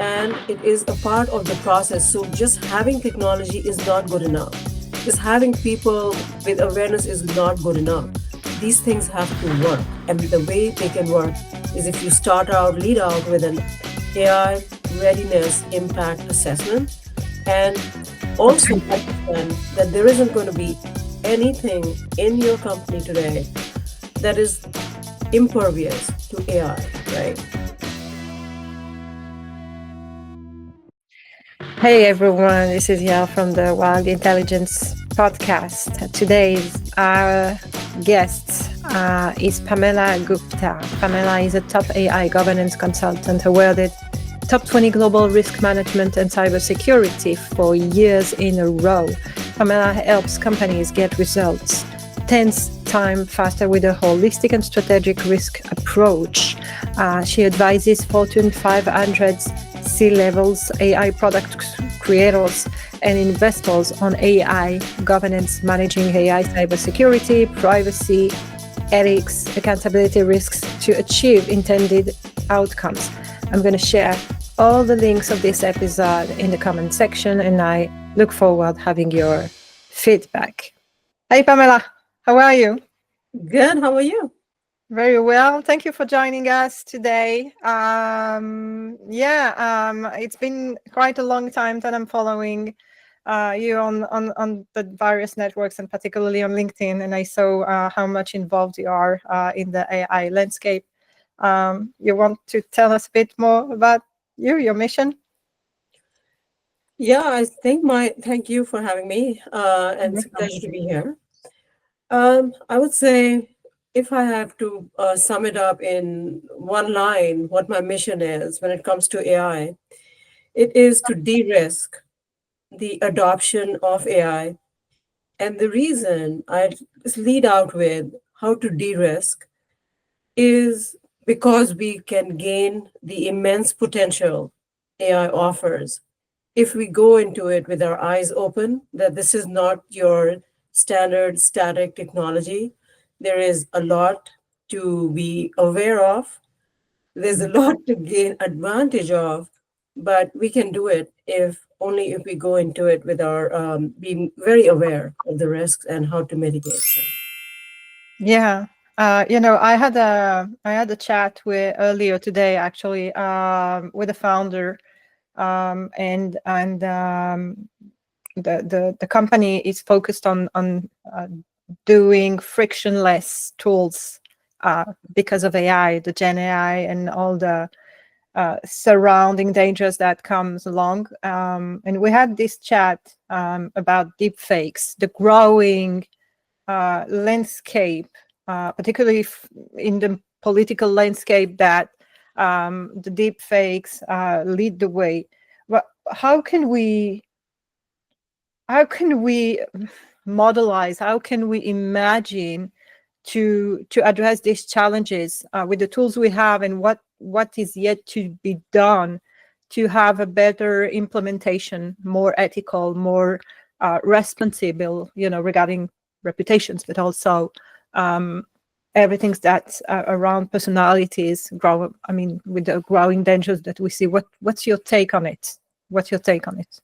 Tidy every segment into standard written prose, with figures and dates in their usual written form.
and it is a part of the process. So just having technology is not good enough. Just having people with awareness is not good enough. These things have to work. And the way they can work is if you lead out with an AI readiness impact assessment, and also understand that there isn't going to be anything in your company today that is impervious to AI, right? Hey everyone, this is Yael from the Wild Intelligence podcast. Today's our guest is Pamela Gupta. Pamela is a top AI governance consultant awarded top 20 global risk management and cybersecurity for years in a row. Pamela helps companies get results 10 times faster with a holistic and strategic risk approach. She advises Fortune 500 C-levels, AI product creators, and investors on AI governance, managing AI cybersecurity, privacy, ethics, accountability risks to achieve intended outcomes. I'm going to share all the links of this episode in the comment section, and I look forward to having your feedback. Hey, Pamela, how are you? Good. How are you? Very well. Thank you for joining us today. It's been quite a long time that I'm following you on the various networks and particularly on LinkedIn, and I saw how much involved you are in the AI landscape. You want to tell us a bit more about your mission? Yeah, thank you for having me, and it's a pleasure to be here. I would say if I have to sum it up in one line, what my mission is when it comes to AI, it is to de-risk the adoption of AI. And the reason I lead out with how to de-risk is because we can gain the immense potential AI offers if we go into it with our eyes open, that this is not your standard static technology. There is a lot to be aware of, there's a lot to gain advantage of, but we can do it if only if we go into it with our being very aware of the risks and how to mitigate them. Yeah. I had a chat with earlier today actually with a founder, and the company is focused on doing frictionless tools because of AI, the Gen AI, and all the surrounding dangers that comes along. And we had this chat about deepfakes, the growing landscape, particularly in the political landscape, that the deepfakes lead the way. But how can we modelize? How can we imagine to address these challenges with the tools we have, and what is yet to be done to have a better implementation, more ethical, more responsible, regarding reputations, but also everything that's around personalities grow. I mean, with the growing dangers that we see. What's your take on it? What's your take on it?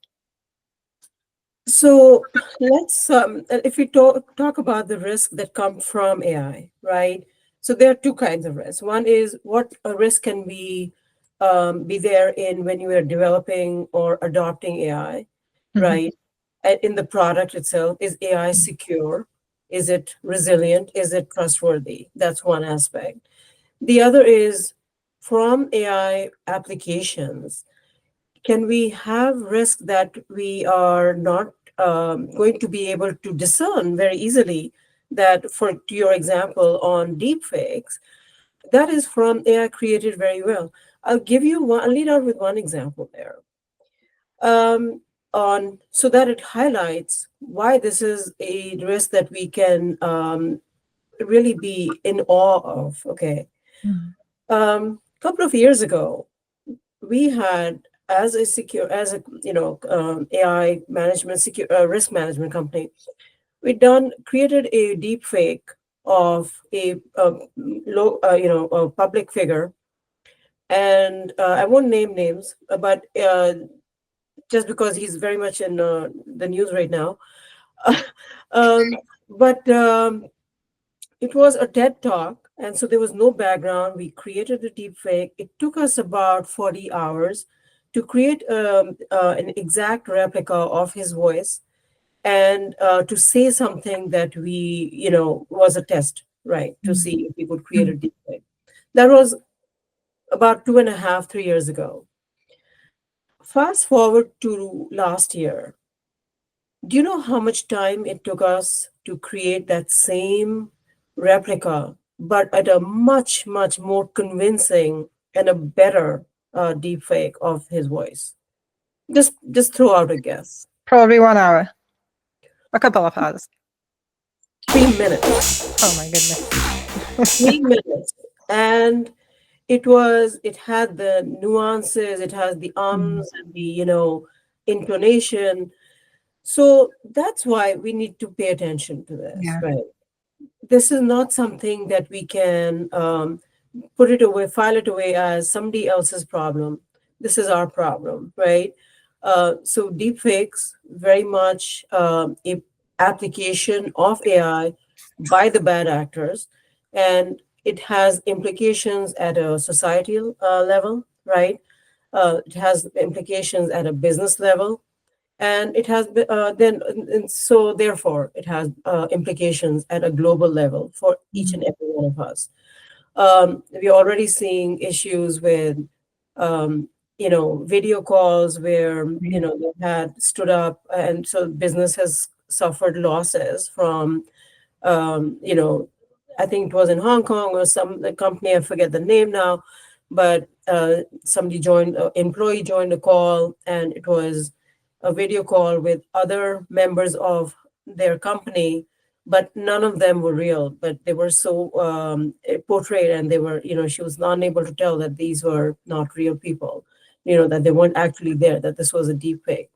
So let's, if we talk about the risk that come from AI, right? So there are two kinds of risks. One is what a risk can be there in when you are developing or adopting AI, Mhm. right? And in the product itself, is AI secure? Is it resilient? Is it trustworthy? That's one aspect. The other is from AI applications, can we have risk that we are not going to be able to discern very easily? That, for to your example on deepfakes, that is from AI created very well. I'll lead out with one example there. On so that it highlights why this is a risk that we can really be in awe of. Okay. Mhm. Couple of years ago, we had as a AI management risk management company, we done created a deep fake of a low a public figure and I won't name names, but just because he's very much in the news right now. um, but it was a TED talk, and so there was no background. We created a deep fake. It took us about 40 hours to create an exact replica of his voice and to say something that we, was a test, right? To Mm. see if we could create a Mm. deep fake. That was about 2.5, 3 years ago. Fast forward to last year. Do you know how much time it took us to create that same replica, but at a much, much more convincing and a better deepfake of his voice? Just throw out a guess. Probably 1 hour, a couple of hours. 3 minutes. Oh my goodness. 3 minutes. And it had the nuances, it has the Mm. ums and the, intonation. So that's why we need to pay attention to this, Yeah. right? This is not something that we can put it away, file it away as somebody else's problem. This is our problem, right? So deepfakes very much a application of AI by the bad actors, and it has implications at a societal level, right? It has implications at a business level, and it has then and so therefore it has implications at a global level for each Mm. and every one of us. We're already seeing issues with video calls where Yeah. they had stood up, and so business has suffered losses from you know, I think it was in Hong Kong or some the company, I forget the name now, but somebody joined, employee joined a call, and it was a video call with other members of their company, but none of them were real. But they were so portrayed, and they were, she was not able to tell that these were not real people, that they weren't actually there, that this was a deep fake.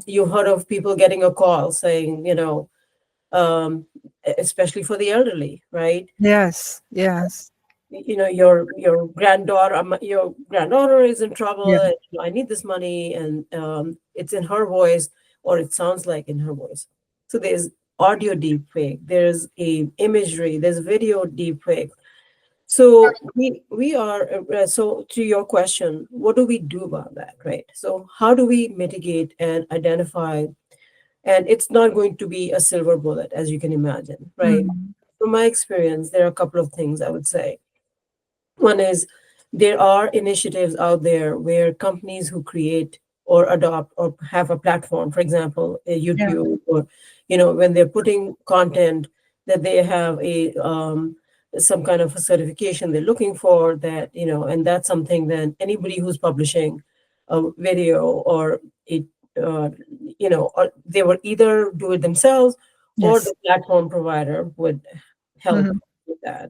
You heard of people getting a call saying, um, especially for the elderly, right? Yes. Yes. Your granddaughter is in trouble, Yeah. and I need this money, and it's in her voice, or it sounds like in her voice. So there's audio deepfake, there's a imagery, there's video deepfake. So we are so to your question, what do we do about that, right? So how do we mitigate and identify? And it's not going to be a silver bullet, as you can imagine, right? Mm. From my experience, there are a couple of things I would say. One is there are initiatives out there where companies who create or adopt or have a platform, for example, a Yeah. YouTube, or when they're putting content, that they have a some kind of a certification they're looking for, that and that's something that anybody who's publishing a video or it uh, or they would either do it themselves, or Yes. the platform provider would help Mhm. with that,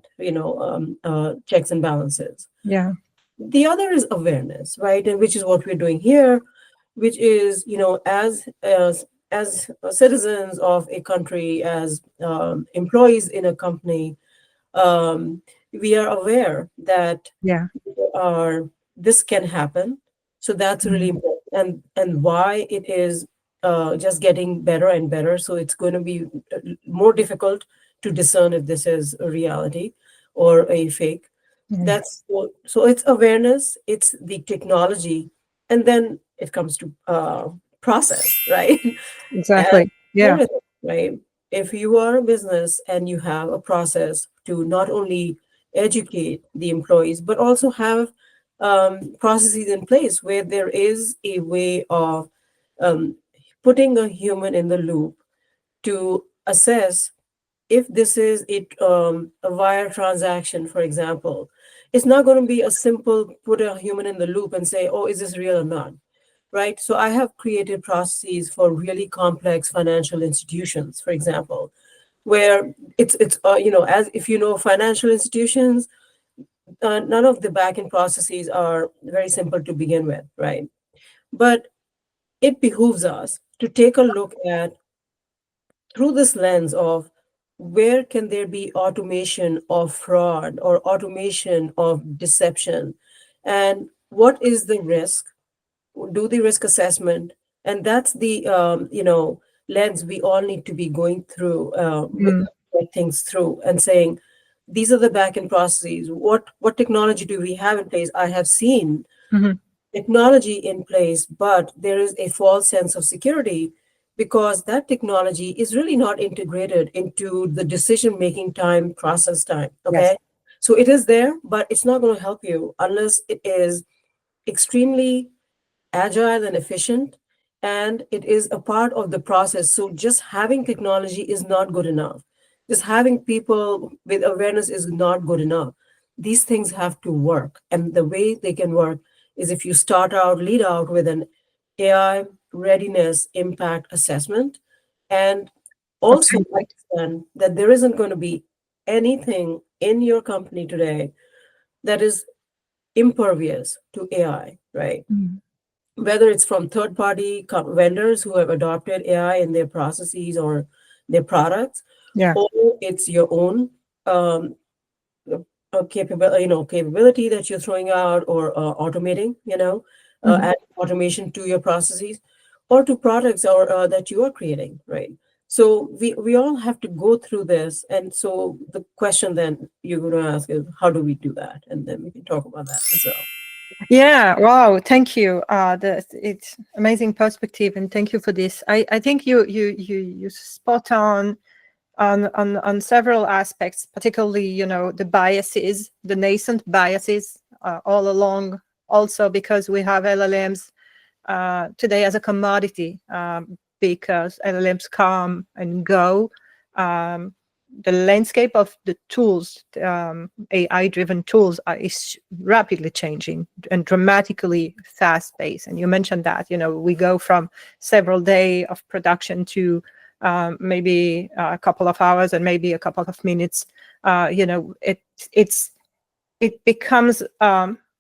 checks and balances. Yeah. The other is awareness, right? And which is what we're doing here, which is, as citizens of a country, as employees in a company, um, we are aware that Yeah. are this can happen. So that's really Mm. important, and why it is just getting better and better. So it's going to be more difficult to discern if this is a reality or a fake. Yeah. So it's awareness, it's the technology, and then it comes to process, right? And Exactly. Yeah. everything, right? If you are a business and you have a process to not only educate the employees, but also have processes in place where there is a way of um, putting a human in the loop to assess if this is a wire transaction, for example. It's not going to be a simple put a human in the loop and say, oh, is this real or not? Right? So I have created processes for really complex financial institutions, for example, where it's as if financial institutions, none of the back end processes are very simple to begin with, right? But it behooves us to take a look at through this lens of where can there be automation of fraud or automation of deception, and what is the risk, do the risk assessment, and that's the lens we all need to be going through, Mm, things through, and saying these are the back end processes. What technology do we have in place? I have seen mhm. technology in place, but there is a false sense of security because that technology is really not integrated into the decision making time, process time. Yes. Okay. So it is there, but it's not going to help you unless it is extremely agile and efficient, and it is a part of the process. So just having technology is not good enough. Just having people with awareness is not good enough. These things have to work, and the way they can work is if you lead out with an AI readiness impact assessment, and also Okay. Right. understand that there isn't going to be anything in your company today that is impervious to AI, right? Mm. Whether it's from third party vendors who have adopted AI in their processes or their products, Yeah. or it's your own um, capability that you're throwing out or automating, Mhm. add automation to your processes or to products or that you are creating, right? So we all have to go through this. And so the question then you're going to ask is, how do we do that? And then we can talk about that as well. Yeah. Wow. Thank you. It's amazing perspective, and thank you for this. I think you spot on several aspects, particularly the biases, the nascent biases all along. Also, because we have LLMs today as a commodity, because LLMs come and go. Um, the landscape of the tools, AI-driven tools, is rapidly changing and dramatically fast-paced. And you mentioned that we go from several days of production to maybe a couple of hours and maybe a couple of minutes. It's it becomes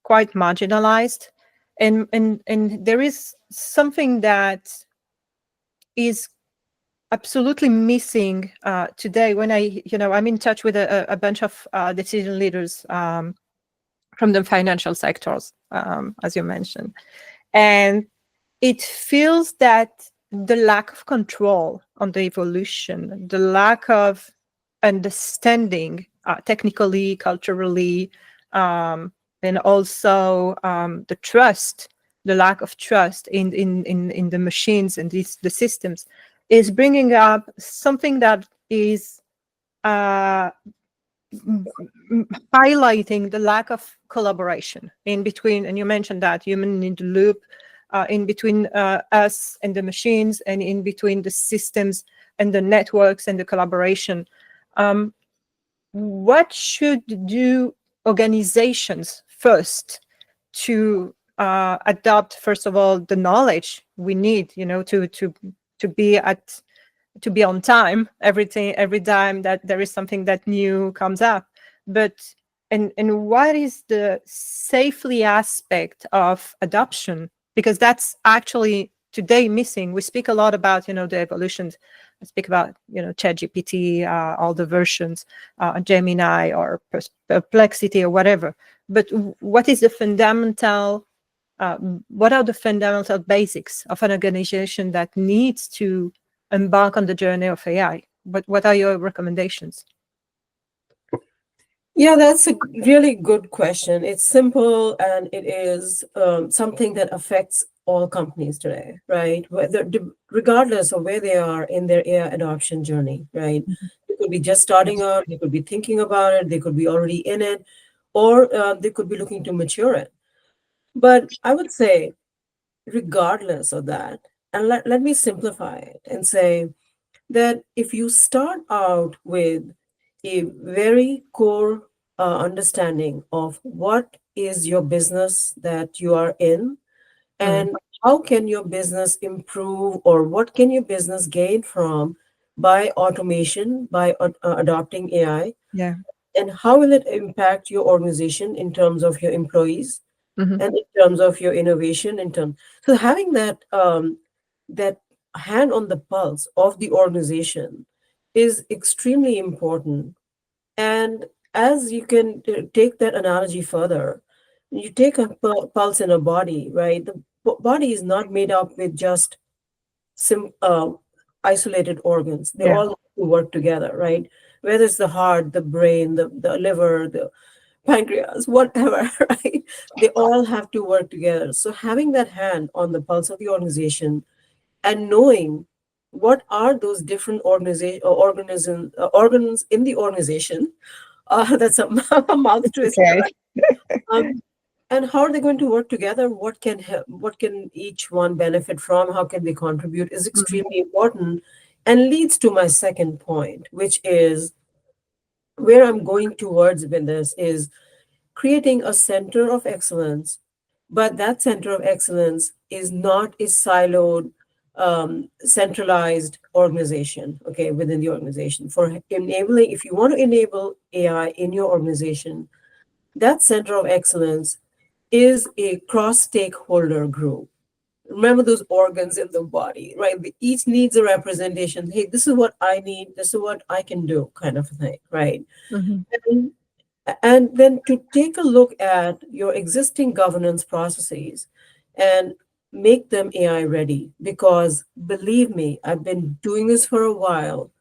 quite marginalized, and there is something that is absolutely missing today. When I'm in touch with a bunch of decision leaders from the financial sectors, as you mentioned, and it feels that the lack of control on the evolution, the lack of understanding technically, culturally, um, and also the trust, the lack of trust in the machines and the systems is bringing up something that is uh, highlighting the lack of collaboration in between, and you mentioned that human in the loop, in between us and the machines, and in between the systems and the networks and the collaboration. Um, what should do organizations first to adopt, first of all, the knowledge we need, to be at to be on time every time that there is something that new comes up, but and what is the safely aspect of adoption, because that's actually today missing. We speak a lot about the evolutions. I speak about ChatGPT, all the versions, Gemini or Perplexity or whatever, but what is the fundamental what are the fundamental basics of an organization that needs to embark on the journey of AI? What are your recommendations? Yeah, that's a really good question. It's simple and it is something that affects all companies today, right? Regardless of where they are in their AI adoption journey, right? Mhm. They could be just starting Yes. out, they could be thinking about it, they could be already in it, or they could be looking to mature it. But I would say, regardless of that, and let me simplify it and say, that if you start out with a very core understanding of what is your business that you are in, Mm, and how can your business improve, or what can your business gain from by automation, by adopting AI, yeah. and how will it impact your organization in terms of your employees Hmm. and in terms of your innovation, in terms, so having that hand on the pulse of the organization is extremely important. And as you can take that analogy further, you take a pulse in a body, right? The body is not made up with just sim- uh, isolated organs. They Yeah. all have to work together, right? Whether it's the heart, the brain, the liver, the pancreas, whatever, right? They all have to work together. So having that hand on the pulse of the organization and knowing what are those different organs in the organization, that's a, a mouth twister, Okay. right? Um, and how are they going to work together? What can help, what can each one benefit from? How can they contribute is Mhm. extremely important, and leads to my second point, which is where I'm going towards with this is creating a center of excellence. But that center of excellence is not a siloed, centralized organization, okay, within the organization. For enabling, if you want to enable AI in your organization, that center of excellence is a cross stakeholder group. Remember those organs in the body, right? Each needs a representation. Hey, this is what I need, this is what I can do, kind of a thing, right? Mhm. And, and then to take a look at your existing governance processes and make them AI ready. Because believe me, I've been doing this for a while.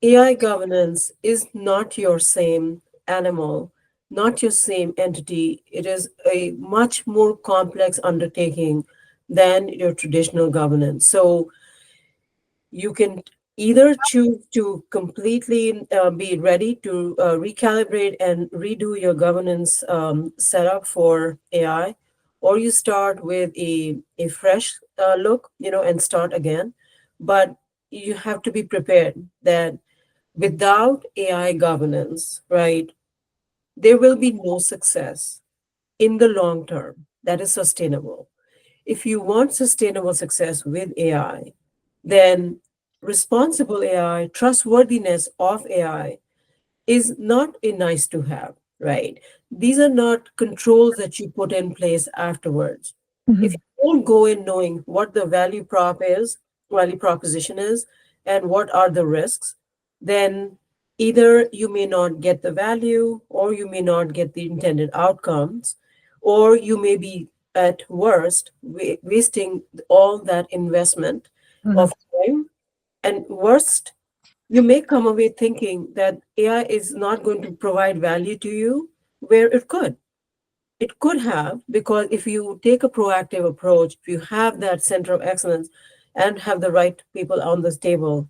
AI governance is not your same animal, not your same entity. It is a much more complex undertaking than your traditional governance. So you can either choose to completely be ready to recalibrate and redo your governance setup for AI, or you start with a fresh look, and start again. But you have to be prepared that without AI governance, right, there will be no success in the long term that is sustainable. If you want sustainable success with AI, then responsible AI, trustworthiness of AI is not a nice to have, right? These are not controls that you put in place afterwards. If Mhm. you don't go in knowing what the value proposition is, and what are the risks, then either you may not get the value, or you may not get the intended outcomes, or you may be at worst wasting all that investment Mhm. of time. And worst, you may come away thinking that AI is not going to provide value to you where it could. It could have, because if you take a proactive approach, if you have that center of excellence and have the right people on this table,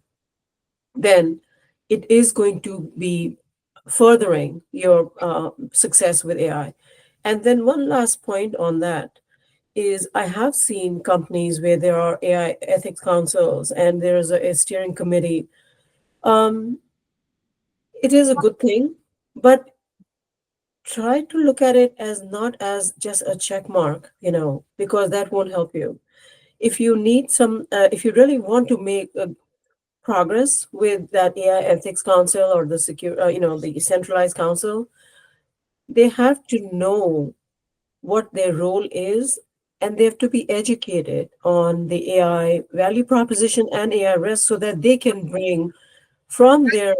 then it is going to be furthering your success with AI. And then one last point on that is I have seen companies where there are AI ethics councils and there's a steering committee. Um, it is a good thing, but try to look at it as not as just a check mark, because that won't help you. If you need if you really want to make progress with that AI ethics council or the the centralized council, they have to know what their role is, and they have to be educated on the AI value proposition and AI risk so that they can bring from their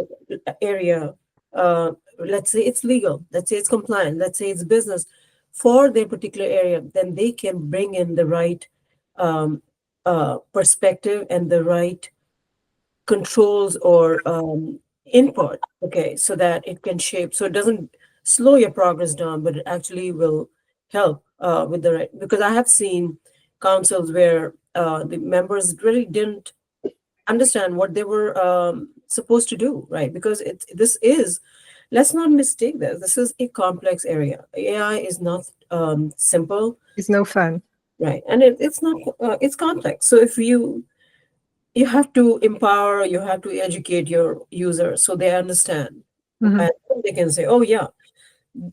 area, let's say it's legal, let's say it's compliant, let's say it's business, for their particular area, then they can bring in the right um, perspective and the right controls or input, okay, so that it can shape, so it doesn't slow your progress down, but it actually will help with the right. Because I have seen councils where the members really didn't understand what they were supposed to do, right? Because this is, let's not mistake this. This is a complex area. AI is not simple, It's no fun. right? And it's not. It's complex. So if you have to empower, you have to educate your users so they understand, Mhm. and they can say, "Oh yeah,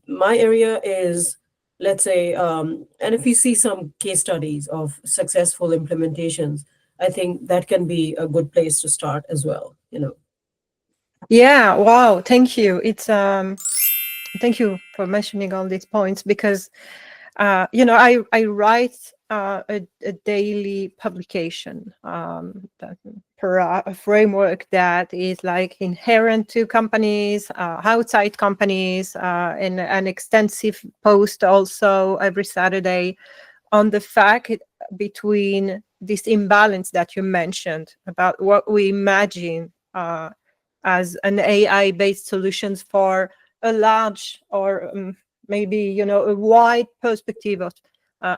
my area is." Let's say, and if we see some case studies of successful implementations, I think that can be a good place to start as well. Yeah. Wow. Thank you. It's thank you for mentioning all these points because I write a daily publication, developer a framework that is like inherent to companies, outside companies, and an extensive post also every Saturday on the fact between this imbalance that you mentioned about what we imagine as an AI based solutions for a large or maybe a wide perspective of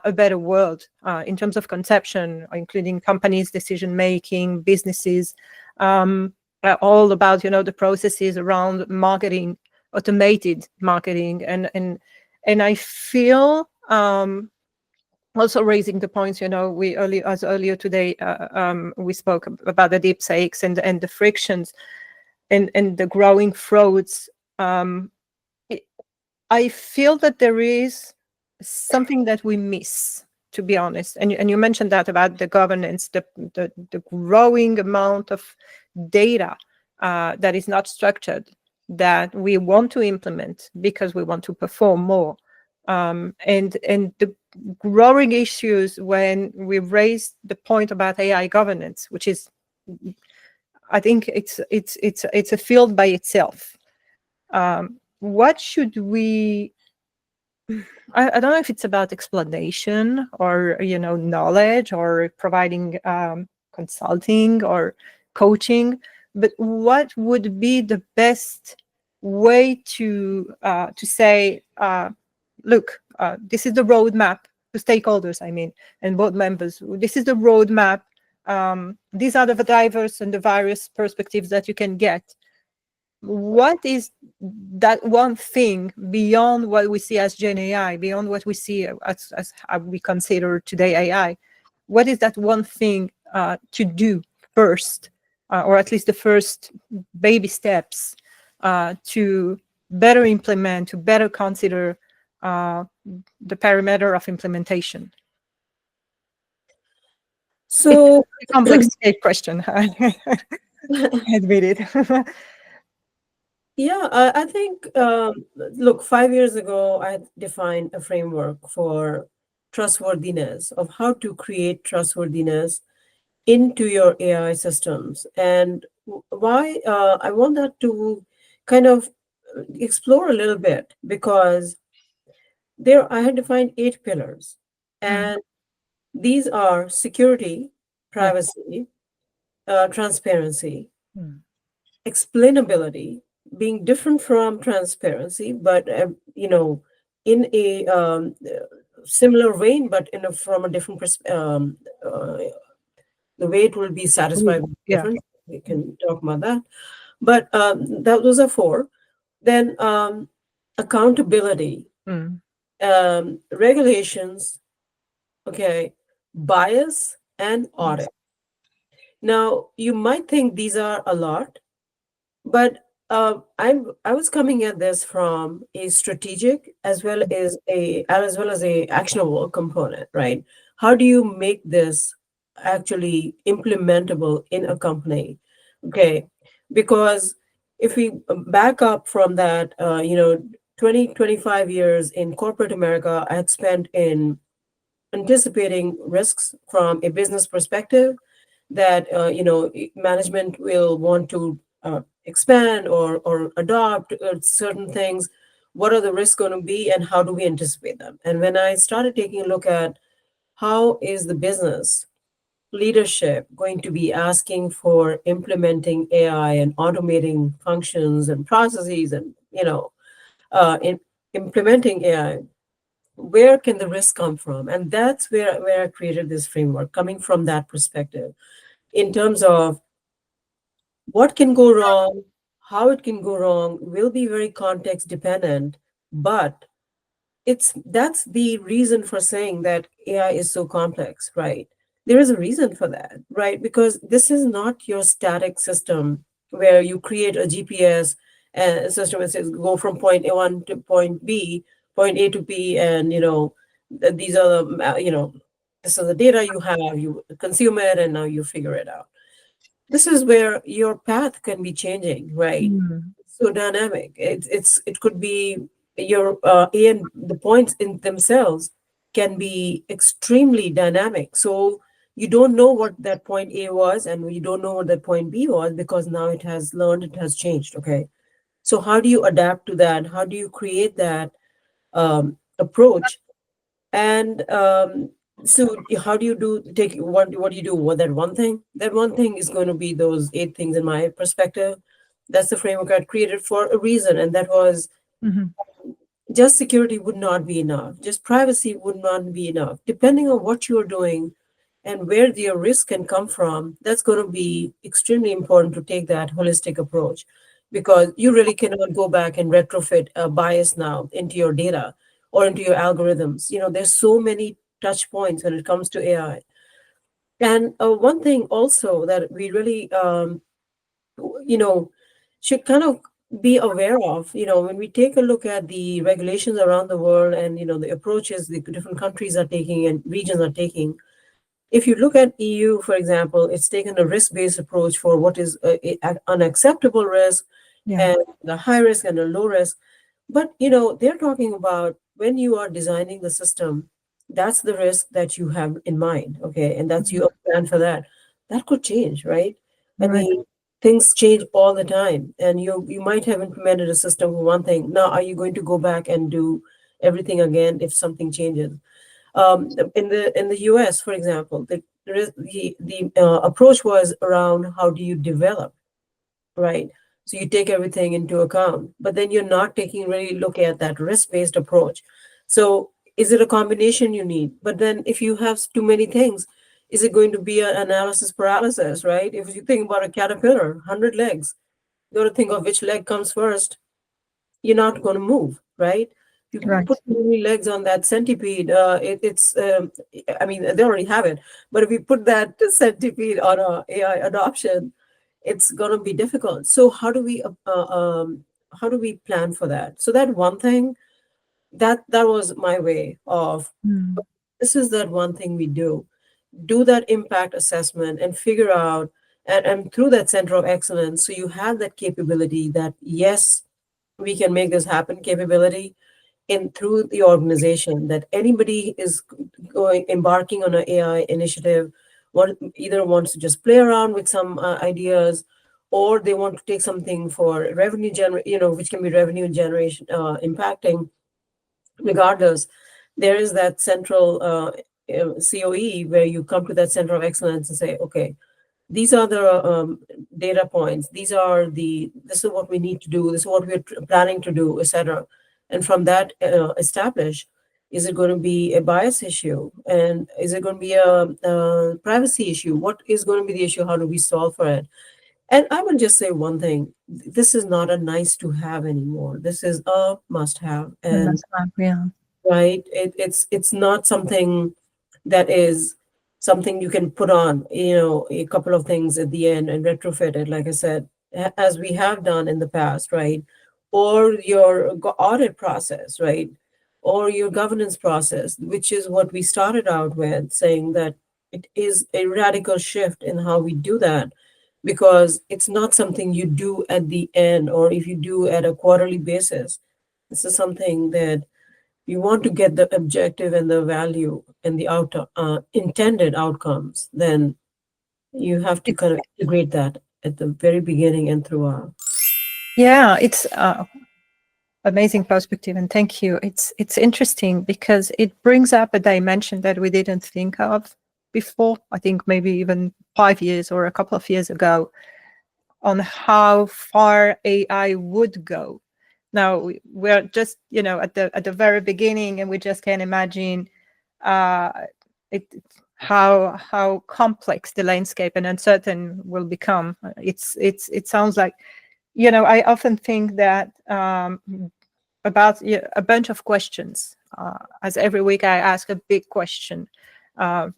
a better world in terms of conception, including companies, decision making, businesses, all about the processes around marketing, automated marketing, and I feel also raising the points, as earlier today we spoke about the deep sakes and the frictions and the growing frauds. It, I feel that there is something that we miss, to be honest. And you mentioned that about the governance, the growing amount of data that is not structured, that we want to implement because we want to perform more. And the growing issues when we raise the point about AI governance, which is, I think it's a field by itself. What should we? I don't know if it's about explanation or knowledge or providing consulting or coaching, but what would be the best way to say, look, this is the roadmap to stakeholders, I mean, and board members. This is the roadmap. These are the diverse and the various perspectives that you can get. What is that one thing beyond what we see as Gen AI, beyond what we see as how we consider today AI? What is that one thing to do first, or at least the first baby steps to better implement, to better consider the parameter of implementation? So, It's a complex question. I admit it. yeah, I think, look, 5 years ago, I defined a framework for trustworthiness, of how to create trustworthiness into your AI systems. And why I want that to kind of explore a little bit, because there I had defined 8 pillars. Mm, And these are security, yeah. privacy, transparency, Mm, explainability, being different from transparency, but in a similar vein, but from a different the way it will be satisfied will be yeah. different. We can talk about that. But those are four. Then accountability, Mm, regulations, okay, bias, and yes. audit. Now, you might think these are a lot, but I was coming at this from a strategic as well as a actionable component, right? How do you make this actually implementable in a company? Okay, because if we back up from that, 20, 25 years in corporate America, I had spent in anticipating risks from a business perspective, that management will want to expand or adopt certain things. What are the risks going to be, and how do we anticipate them? And when I started taking a look at how is the business leadership going to be asking for implementing AI and automating functions and processes, and in implementing AI, where can the risk come from? And that's where I created this framework, coming from that perspective, in terms of what can go wrong, how it can go wrong, will be very context dependent. But that's the reason for saying that AI is so complex, right? There is a reason for that, right? Because this is not your static system where you create a GPS and system that says go from point A1 to point B, point A to B, and these are the this is the data you have, you consume it, and now you figure it out. This is where your path can be changing, right? Mm, So dynamic. It could be your and the points in themselves can be extremely dynamic. So you don't know what that point A was, and you don't know what that point B was, because now it has learned, it has changed. Okay. So how do you adapt to that? How do you create that approach? And so how do you do take what do you do with that one thing? That one thing is going to be those eight things in my perspective. That's the framework I created for a reason, and that was Mhm. just security would not be enough. Just privacy would not be enough. Depending on what you're doing and where your risk can come from, that's going to be extremely important to take that holistic approach, because you really cannot go back and retrofit a bias now into your data or into your algorithms. There's so many touch points when it comes to AI. And one thing also that we really you know, should kind of be aware of, when we take a look at the regulations around the world, and, the approaches the different countries are taking and regions are taking. If you look at EU, for example, it's taken a risk-based approach for what is unacceptable risk, Yeah. and the high risk and the low risk. But they're talking about when you are designing the system, that's the risk that you have in mind, okay, and that's Mhm. you plan for that. That could change, right? I Right. mean, things change all the time, and you might have implemented a system for one thing. Now, are you going to go back and do everything again if something changes? In the US, for example, the approach was around how do you develop, right? So you take everything into account, but then you're not taking really look at that risk-based approach. So is it a combination you need? But then if you have too many things, is it going to be an analysis paralysis, right? If you think about a caterpillar, 100 legs, you got to think of which leg comes first. You're not going to move, right? You Right. put too many legs on that centipede, I mean, they already have it, but if you put that centipede on a AI adoption, it's going to be difficult. So how do we plan for that? So that one thing, that was my way of, Mm. this is that one thing we do that impact assessment and figure out, and through that center of excellence, so you have that capability that, yes, we can make this happen capability in through the organization, that anybody is going embarking on an AI initiative, either wants to just play around with some ideas, or they want to take something for revenue which can be revenue generation impacting. Regardless, there is that central COE where you come to that center of excellence and say, okay, these are the data points, this is what we need to do, this is what we're planning to do, etc. And from that, establish, is it going to be a bias issue, and is it going to be a privacy issue? What is going to be the issue? How do we solve for it? And I will just say one thing: this is not a nice to have anymore, this is a must have. The And last one. Yeah. right, it's not something that is something you can put on, a couple of things at the end and retrofit it, like I said, as we have done in the past, right? Or your audit process, right? Or your governance process, which is what we started out with, saying that it is a radical shift in how we do that, because it's not something you do at the end, or if you do at a quarterly basis. This is something that you want to get the objective and the value and the intended outcomes, then you have to It's kind of integrate that at the very beginning and throughout. yeah, it's amazing perspective, and thank you. It's interesting because it brings up a dimension that we didn't think of before. I think maybe even 5 years or a couple of years ago, on how far AI would go. Now we're just at the very beginning, and we just can't imagine uh, it how complex the landscape and uncertain will become. It sounds like I often think that about a bunch of questions. As every week I ask a big question, uh,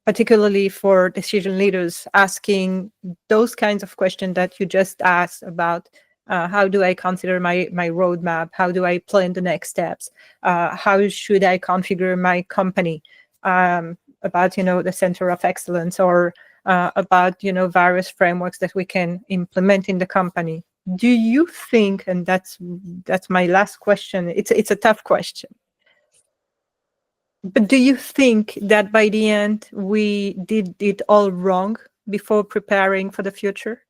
particularly for decision leaders, asking those kinds of questions that you just asked about. How do I consider my roadmap? How do I plan the next steps? How should I configure my company? About the center of excellence, or about various frameworks that we can implement in the company. Do you think, and that's my last question, it's a tough question, But do you think that by the end we did it all wrong before preparing for the future?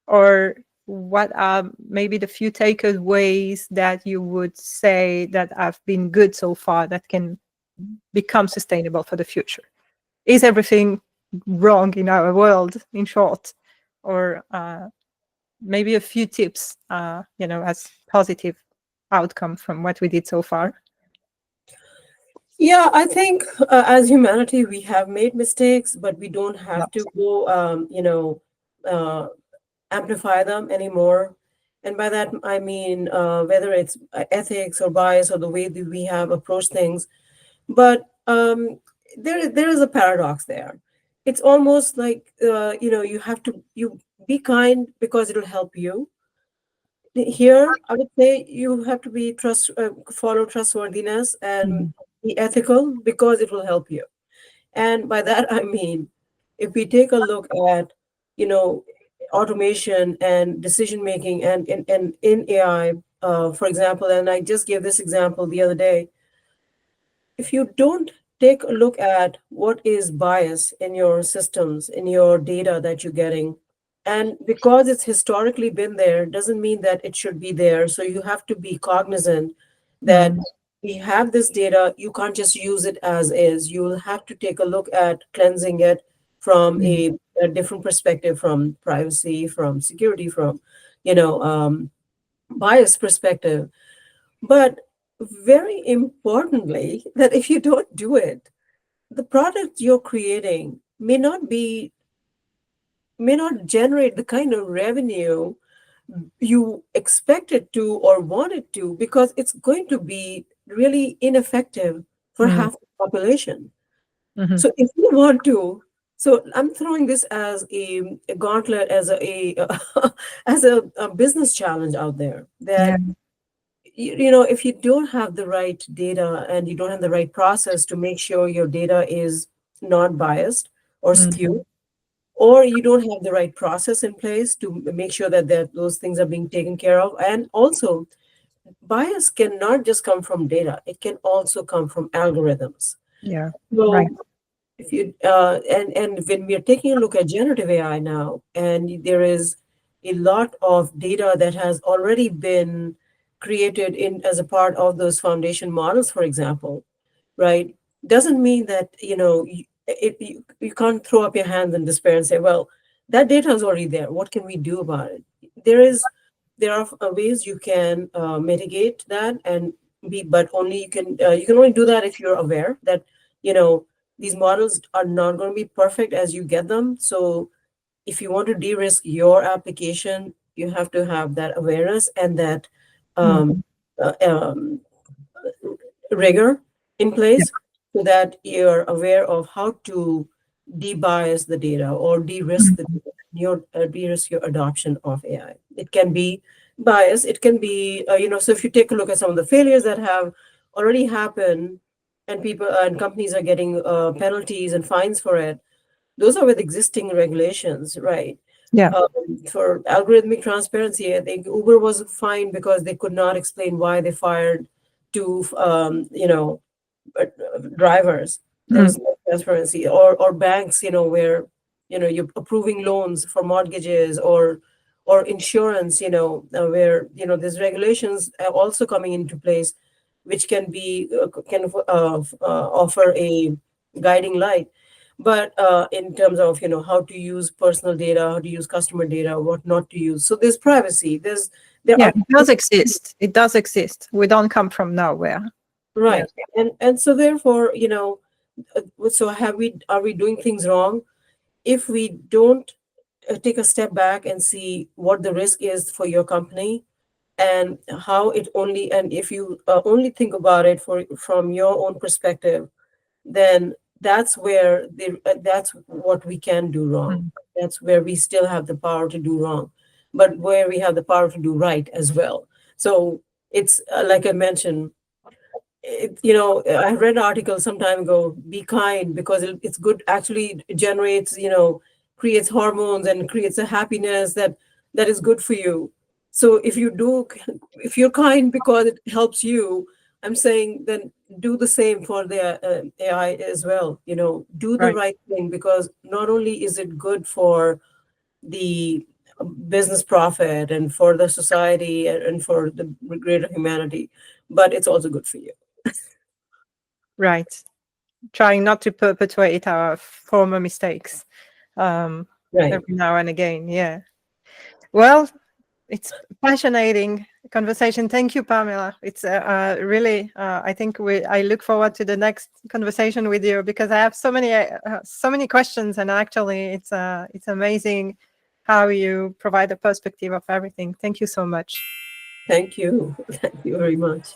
Or what are maybe the few takeaways that you would say that have been good so far that can become sustainable for the future? Is everything wrong in our world, in short? Or maybe a few tips, as positive outcome from what we did so far? Yeah, I think as humanity, we have made mistakes, but we don't Yeah. have to go, uh, amplify them anymore. And by that, I mean whether it's ethics or bias or the way that we have approached things. But there is a paradox there. It's almost like, you have to you be kind because it'll help you. Here, I would say you have to be follow trustworthiness and Mhm. be ethical because it will help you. And by that, I mean, if we take a look at, you know, automation and decision making and in AI, for example, and I just gave this example the other day, if you don't take a look at what is bias in your systems, in your data that you're getting, and because it's historically been there, doesn't mean that it should be there. So you have to be cognizant that Mm, we have this data, you can't just use it as is. You will have to take a look at cleansing it from mm, a different perspective, from privacy, from security, from, you know, bias perspective. But very importantly, that if you don't do it, the product you're creating may not generate the kind of revenue you expect it to or want it to, because it's going to be really ineffective for mm, half the population. mhm. So if you want to, so I'm throwing this as a gauntlet, as as a business challenge out there, Yeah. that if you don't have the right data and you don't have the right process to make sure your data is not biased or Mm, skewed, or you don't have the right process in place to make sure that those things are being taken care of. And also, bias cannot just come from data, it can also come from algorithms. yeah. Right. So if you and when we are taking a look at generative AI now, and there is a lot of data that has already been created in as a part of those foundation models, for example, right? Doesn't mean that you can't throw up your hands in despair and say, well, that data is already there. What can we do about it? There are ways you can mitigate that and but only you can only do that if you're aware that you know these models are not going to be perfect as you get them. So if you want to de-risk your application, you have to have that awareness and that um, Mhm. uh, rigor in Yeah. place, so that you're aware of how to de-bias the data or de-risk Mhm. de-risk your adoption of AI. It can be bias. It can be So if you take a look at some of the failures that have already happened, and people and companies are getting penalties and fines for it, those are with existing regulations, right? Yeah. For algorithmic transparency, I think Uber was fined because they could not explain why they fired two, drivers. There Mm, was no transparency, or banks, where you're approving loans for mortgages or insurance, where there's regulations also coming into place, which can offer a guiding light. But in terms of how to use personal data, how to use customer data, what not to use. So there's privacy. There yeah. are It does exist. It does exist. We don't come from nowhere. Yeah. right, and so therefore, so are we doing things wrong if we don't take a step back and see what the risk is for your company, and how it only and if you only think about it from your own perspective, then that's what we can do wrong. Mm, That's where we still have the power to do wrong, but where we have the power to do right as well. So it's like I mentioned, I read an article some time ago, be kind because it's good, actually generates, creates hormones and creates a happiness that is good for you. So if you're kind because it helps you, I'm saying then do the same for the AI as well. Do the Right. right thing, because not only is it good for the business profit and for the society and for the greater humanity, but it's also good for you. Right. Trying not to perpetuate our former mistakes Right. every now and again. Yeah. Well, it's fascinating conversation. Thank you, Pamela. It's really. I think I look forward to the next conversation with you, because I have so many questions, and actually, it's amazing how you provide a perspective of everything. Thank you so much. Thank you. Thank you very much.